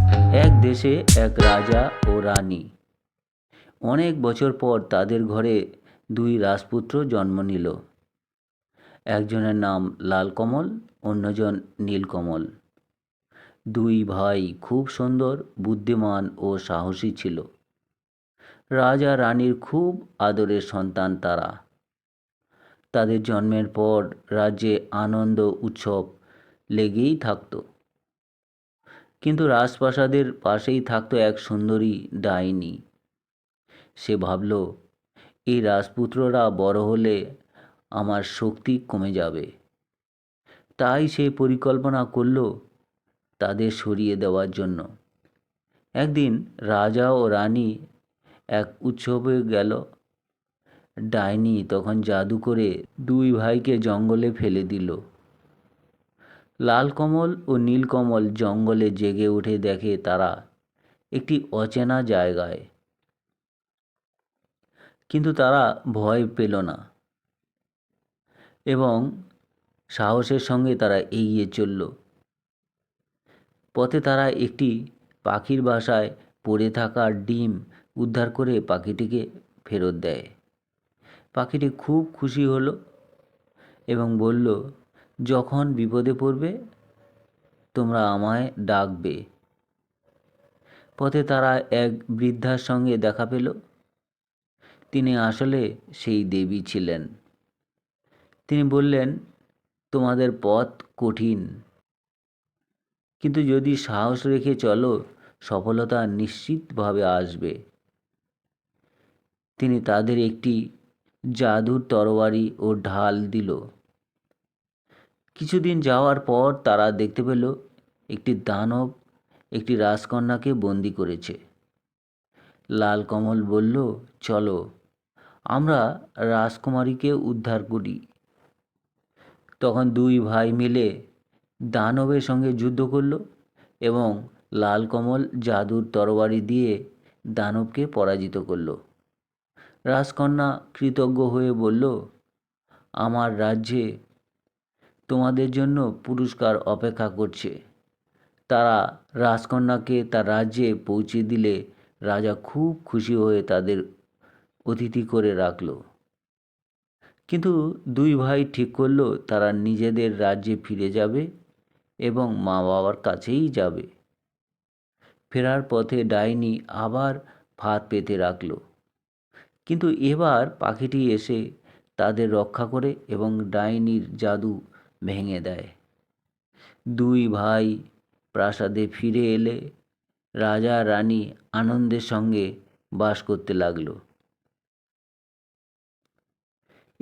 এক দেশে এক রাজা ও রানী। অনেক বছর পর তাদের ঘরে দুই রাজপুত্র জন্ম নিল। একজনের নাম লালকমল, অন্যজন নীলকমল। দুই ভাই খুব সুন্দর, বুদ্ধিমান ও সাহসী ছিল। রাজা রানীর খুব আদরের সন্তান তারা। তাদের জন্মের পর রাজ্যে আনন্দ উৎসব লেগেই থাকত। কিন্তু রাজপ্রাসাদের পাশেই থাকতো এক সুন্দরী ডাইনি। সে ভাবল, এই রাজপুত্ররা বড় হলে আমার শক্তি কমে যাবে। তাই সে পরিকল্পনা করল তাদের সরিয়ে দেওয়ার জন্য। একদিন রাজা ও রানী এক উৎসবে গেল। ডাইনি তখন জাদু করে দুই ভাইকে জঙ্গলে ফেলে দিল। লালকমল ও নীলকমল জঙ্গলে জেগে উঠে দেখে তারা একটি অচেনা জায়গায়। কিন্তু তারা ভয় পেল না এবং সাহসের সঙ্গে তারা এগিয়ে চলল। পথে তারা একটি পাখির বাসায় পড়ে থাকা ডিম উদ্ধার করে পাখিটিকে ফেরত দেয়। পাখিটি খুব খুশি হলো এবং বলল, যখন বিপদে পড়বে তোমরা আমায় ডাকবে। পথে তারা এক বৃদ্ধার সঙ্গে দেখা পেল। তিনি আসলে সেই দেবী ছিলেন। তিনি বললেন, তোমাদের পথ কঠিন, কিন্তু যদি সাহস রেখে চলো সফলতা নিশ্চিতভাবে আসবে। তিনি তাদের একটি জাদুর তরবারি ও ঢাল দিল। কিছুদিন যাওয়ার পর তারা দেখতে পেল একটি দানব একটি রাজকন্যাকে বন্দি করেছে। লালকমল বলল, চলো আমরা রাজকুমারীকে উদ্ধার করি। তখন দুই ভাই মিলে দানবের সঙ্গে যুদ্ধ করল এবং লালকমল জাদুর তরবারি দিয়ে দানবকে পরাজিত করল। রাজকন্যা কৃতজ্ঞ হয়ে বলল, আমার রাজ্যে তোমাদের জন্য পুরস্কার অপেক্ষা করছে। তারা রাজকন্যাকে তার রাজ্যে পৌঁছে দিলে রাজা খুব খুশি হয়ে তাদের অতিথি করে রাখল। কিন্তু দুই ভাই ঠিক করল তারা নিজেদের রাজ্যে ফিরে যাবে এবং মা বাবার কাছেই যাবে। ফেরার পথে ডাইনি আবার ফাঁদ পেতে রাখল, কিন্তু এবার পাখিটি এসে তাদের রক্ষা করে এবং ডাইনির জাদু ভেঙে দেয়। দুই ভাই প্রাসাদে ফিরে এলে রাজা রানী আনন্দের সঙ্গে বাস করতে লাগলো।